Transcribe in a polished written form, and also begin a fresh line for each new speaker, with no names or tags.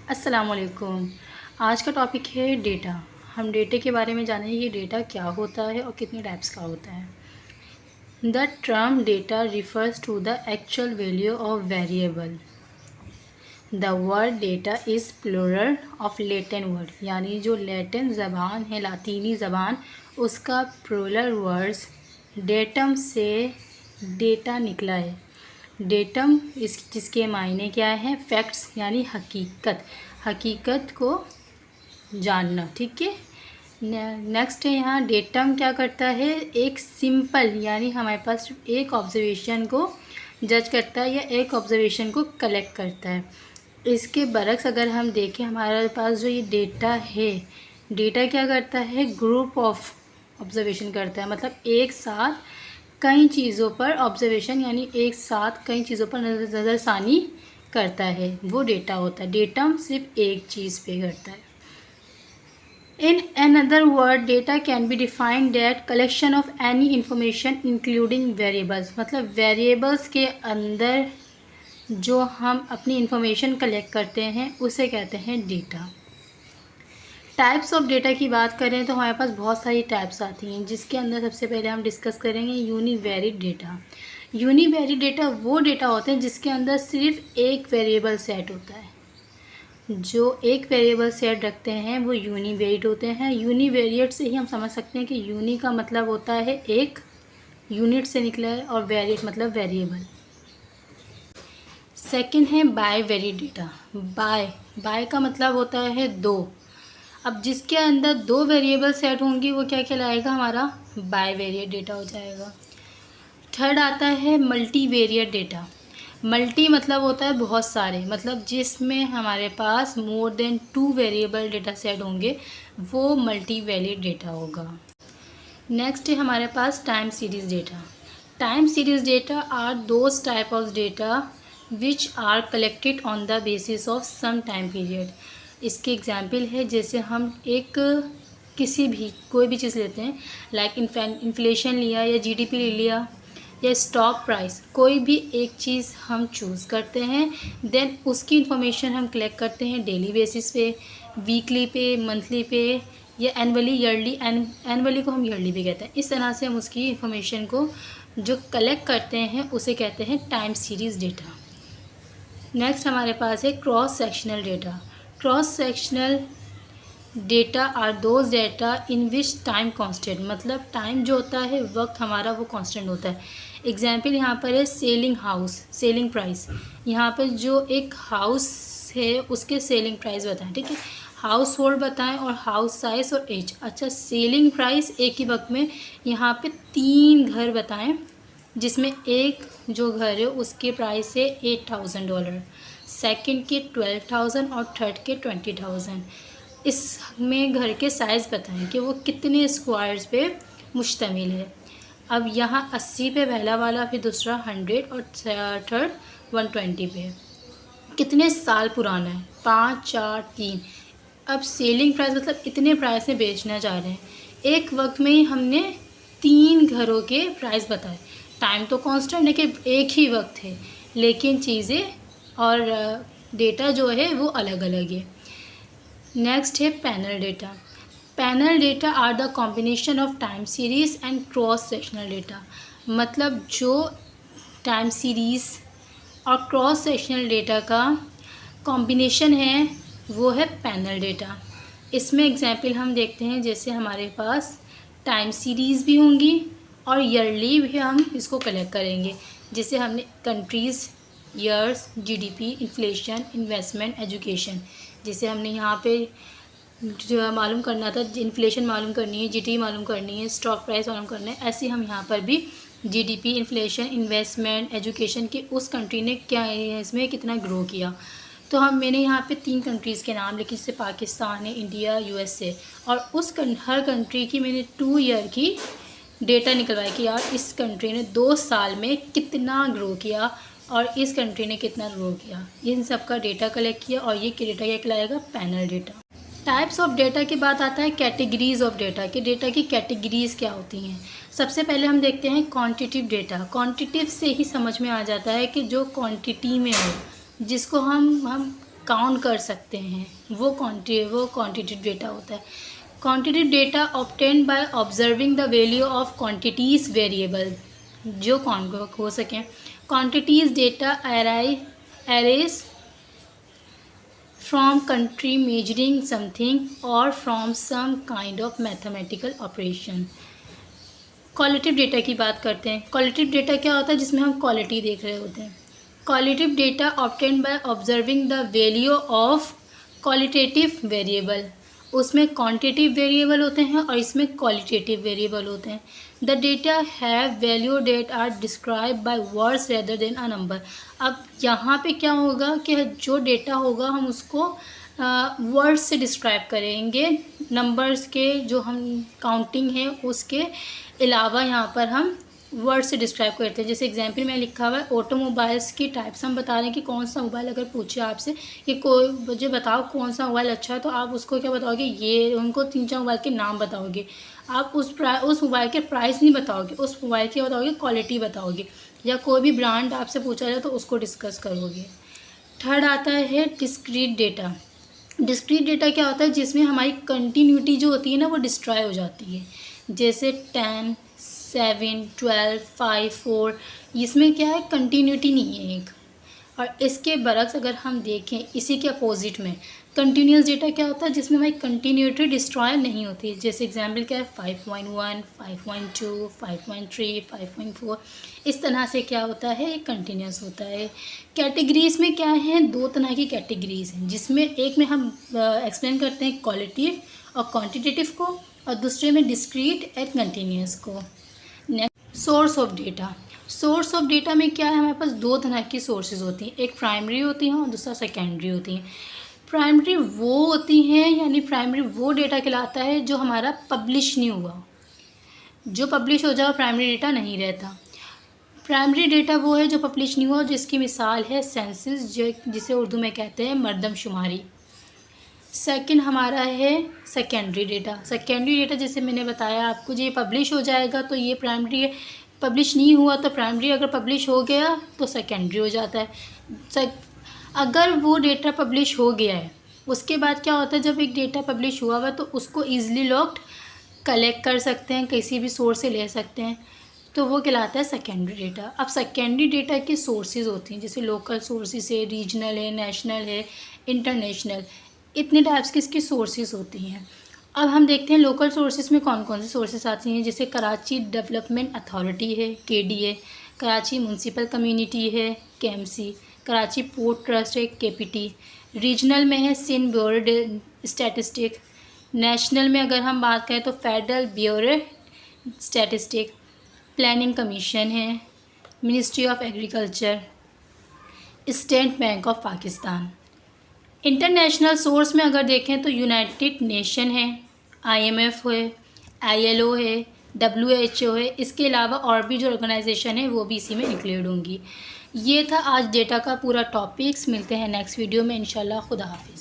अस्सलाम वालेकुम। आज का टॉपिक है डेटा। हम डेटा के बारे में जानेंगे कि डेटा क्या होता है और कितने टाइप्स का होता है। The term data refers to the actual value of variable. The word data is plural of Latin word, यानी जो लैटिन ज़बान है, लातीनी ज़बान, उसका प्लूरल वर्ड्स डेटम से डेटा निकला है। डेटम जिसके मायने क्या है, फैक्ट्स यानी हकीकत को जानना। ठीक है। नेक्स्ट है यहाँ डेटम क्या करता है, एक सिंपल यानी हमारे पास एक ऑब्जर्वेशन को जज करता है या एक ऑब्जर्वेशन को कलेक्ट करता है। इसके बरक्स अगर हम देखें, हमारे पास जो ये डेटा है, डेटा क्या करता है, ग्रुप ऑफ ऑब्जर्वेशन करता है। मतलब एक साथ कई चीज़ों पर ऑब्जर्वेशन यानी एक साथ कई चीज़ों पर नज़रसानी करता है, वो डेटा होता है। डेटा सिर्फ एक चीज़ पे करता है। In another word data can be defined that collection of any information including variables. मतलब वेरिएबल्स के अंदर जो हम अपनी इंफॉर्मेशन कलेक्ट करते हैं उसे कहते हैं डेटा। टाइप्स ऑफ डेटा की बात करें तो हमारे पास बहुत सारी टाइप्स आती हैं, जिसके अंदर सबसे पहले हम डिस्कस करेंगे यूनिवेरिएट डेटा। यूनिवेरिएट डेटा वो डेटा होते हैं जिसके अंदर सिर्फ एक वेरिएबल सेट होता है। जो एक वेरिएबल सेट रखते हैं वो यूनिवेरिएट होते हैं। यूनिवेरिएट से ही हम समझ सकते हैं कि यूनी का मतलब होता है एक, यूनिट से निकला है, और वेरिएट मतलब वेरिएबल। सेकंड है बाइवेरिएट डेटा। बाय का मतलब होता है दो। अब जिसके अंदर दो वेरिएबल सेट होंगी वो क्या कहलाएगा, हमारा बाइवेरिएट डेटा हो जाएगा। थर्ड आता है मल्टीवेरिएट डेटा। मल्टी मतलब होता है बहुत सारे, मतलब जिसमें हमारे पास more than 2 variable data set होंगे, वो मल्टीवेरिएट डेटा होगा। नेक्स्ट है हमारे पास time series data. Time series data are those type of data which are collected on the basis of some time period. इसके एग्जाम्पल है, जैसे हम कोई भी चीज़ लेते हैं, लाइक इन्फ्लेशन लिया या जीडीपी ले लिया या स्टॉक प्राइस, कोई भी एक चीज़ हम चूज़ करते हैं, देन उसकी इंफॉर्मेशन हम कलेक्ट करते हैं डेली बेसिस पे, वीकली पे, मंथली पे या एनुअली, ईयरली। एनुअली को हम ईयरली भी कहते हैं। इस तरह से हम उसकी इंफॉर्मेशन को जो कलेक्ट करते हैं उसे कहते हैं टाइम सीरीज़ डेटा। नेक्स्ट हमारे पास है cross sectional data. Cross sectional data are those data in which time constant, मतलब टाइम जो होता है, वक्त हमारा, वो कांस्टेंट होता है। एग्जाम्पल यहाँ पर है सेलिंग हाउस, सेलिंग प्राइस। यहाँ पर जो एक हाउस है उसके सेलिंग प्राइस बताएं, ठीक है। हाउस होल्ड बताएं और हाउस साइज और एज। अच्छा, सेलिंग प्राइस एक ही वक्त में यहाँ पे 3 घर बताएं, जिसमें एक जो घर है उसके प्राइस है $8,000, सेकंड के 12,000 और थर्ड के 20,000। इसमें घर के साइज़ बताएं कि वो कितने स्क्वायर्स पे मुश्तमिल है। अब यहाँ 80 पे पहला वाला, फिर दूसरा 100 और थर्ड 120 पे। कितने साल पुराना है, 5, 4, 3। अब सेलिंग प्राइस मतलब इतने प्राइस में बेचना चाह रहे हैं। एक वक्त में ही हमने 3 घरों के प्राइस बताए। टाइम तो कांस्टेंट है कि एक ही वक्त है, लेकिन चीज़ें और डेटा जो है वो अलग अलग है। नेक्स्ट है panel data. Panel data are the combination of time series and cross sectional data. मतलब जो टाइम सीरीज़ और क्रॉस सेक्शनल डेटा का कॉम्बिनेशन है वो है पैनल डेटा। इसमें एग्जाम्पल हम देखते हैं, जैसे हमारे पास टाइम सीरीज़ भी होंगी और ईयरली भी हम इसको कलेक्ट करेंगे। जैसे हमने countries, years, GDP, inflation, investment, education. जैसे हमने यहाँ पे जो मालूम करना था, इन्फ्लेशन मालूम करनी है, जीडीपी मालूम करनी है, स्टॉक प्राइस मालूम करना है, ऐसे हम यहाँ पर भी जीडीपी, इन्फ्लेशन, इन्वेस्टमेंट, एजुकेशन की उस कंट्री ने क्या इसमें कितना ग्रो किया। तो मैंने यहाँ पे 3 कंट्रीज़ के नाम लिखे, जैसे पाकिस्तान है, इंडिया, यूएसए, और हर कंट्री की मैंने 2 ईयर की डेटा निकलवाया कि यार इस कंट्री ने 2 साल में कितना ग्रो किया और इस कंट्री ने कितना ग्रो किया। इन सब का डेटा कलेक्ट किया और ये डेटा क्या कहलाएगा, panel data. Types of data की बात आता है कैटेगरीज ऑफ डेटा कि डेटा की कैटेगरीज़ क्या होती हैं। सबसे पहले हम देखते हैं क्वांटिटिव डेटा। क्वांटिटिव से ही समझ में आ जाता है कि जो क्वांटिटी में हो, जिसको हम काउंट कर सकते हैं, वो क्वांटिटेटिव डेटा होता है। Quantitative data obtained by observing the value of quantities variable, जो हो सकें। Quantities data arise from country measuring something और from some kind of mathematical operation. Qualitative data की बात करते हैं। क्वालिटेटिव डेटा क्या होता है? जिसमें हम क्वालिटी देख रहे होते हैं। Qualitative data obtained by observing the value of qualitative variable, उसमें क्वांटिटेटिव वेरिएबल होते हैं और इसमें क्वालिटेटिव वेरिएबल होते हैं। The data have value that are describe by words rather than a number. अब यहाँ पे क्या होगा कि जो डेटा होगा हम उसको वर्ड्स से डिस्क्राइब करेंगे, नंबर्स के जो हम काउंटिंग है उसके अलावा यहाँ पर हम वर्ड से डिस्क्राइब करते हैं। जैसे एग्जांपल में लिखा हुआ है ऑटोमोबाइल्स की टाइप्स, हम बता रहे हैं कि कौन सा मोबाइल अगर पूछे आपसे कि कोई मुझे बताओ कौन सा मोबाइल अच्छा है, तो आप उसको क्या बताओगे? ये उनको 3-4 मोबाइल के नाम बताओगे। आप उस मोबाइल के प्राइस नहीं बताओगे, उस मोबाइल की बताओगे क्वालिटी बताओगे, या कोई भी ब्रांड आपसे पूछा जाए तो उसको डिस्कस करोगे। थर्ड आता है डिस्क्रीट डेटा। डिस्क्रीट डेटा क्या होता है? जिसमें हमारी कंटिन्यूटी जो होती है ना वो डिस्ट्रॉय हो जाती है। जैसे 10, 7, 12, 5, 4, इसमें क्या है? कंटिन्यूटी नहीं है एक। और इसके बरक्स अगर हम देखें इसी के अपोजिट में कंटिन्यूस डेटा क्या होता है? जिसमें हमारी कंटिन्यूटी डिस्ट्रॉय नहीं होती। जैसे एग्जांपल क्या है? 5.1, 5.2, 5.3, 5.4, इस तरह से क्या होता है? ये कंटिन्यूस होता है। कैटेगरीज़ में क्या है? 2 तरह की कैटेगरीज़ हैं, जिसमें एक में हम एक्सप्लेन करते हैं क्वालिटेटिव और क्वांटिटेटिव को, और दूसरे में डिस्क्रीट एंड कंटिन्यूस को। Next, source of data. Source of data में क्या है? हमारे पास 2 तरह की सोर्सेज होती हैं, एक प्राइमरी होती हैं और दूसरा सेकेंडरी होती हैं। प्राइमरी वो होती हैं, यानी प्राइमरी वो डेटा कहलाता है जो हमारा पब्लिश नहीं हुआ। जो पब्लिश हो जाए प्राइमरी डेटा नहीं रहता। प्राइमरी डेटा वो है जो पब्लिश नहीं हुआ, जिसकी मिसाल है सेंसस, जिसे उर्दू में कहते हैं मर्दमशुमारी। सेकंड हमारा है सेकेंडरी डेटा। सेकेंडरी डेटा जैसे मैंने बताया आपको, ये पब्लिश हो जाएगा तो ये प्राइमरी है, पब्लिश नहीं हुआ तो प्राइमरी, अगर पब्लिश हो गया तो सेकेंडरी हो जाता है। अगर वो डेटा पब्लिश हो गया है, उसके बाद क्या होता है? जब एक डेटा पब्लिश हुआ हुआ तो उसको ईज़िली लोग कलेक्ट कर सकते हैं, किसी भी सोर्स से ले सकते हैं, तो वो कहलाता है सेकेंडरी डेटा। अब सेकेंडरी डेटा के सोर्सेज होती हैं, जैसे लोकल सोर्सेज है, रीजनल है, नेशनल है, इंटरनेशनल, इतने टाइप्स की इसकी सोर्सेज होती हैं। अब हम देखते हैं लोकल सोर्सेज में कौन कौन से सोर्सेज आती हैं। जैसे कराची डेवलपमेंट अथॉरिटी है, KDA, कराची म्यूनसिपल कम्युनिटी है, KMC, कराची पोर्ट ट्रस्ट है, KPT, रीजनल में है सिंध ब्यूरो स्टैटिस्टिक, नेशनल में अगर हम बात करें तो federal bureau statistic, planning commission है, ministry of agriculture, state bank of Pakistan. International source में अगर देखें तो यूनाइटेड नेशन है, IMF है, ILO है, WHO है, इसके अलावा और भी जो ऑर्गेनाइजेशन है वो भी इसी में इंक्लूड होंगी। ये था आज डेटा का पूरा टॉपिक्स। मिलते हैं नेक्स्ट वीडियो में इंशाल्लाह। खुदा हाफिज़।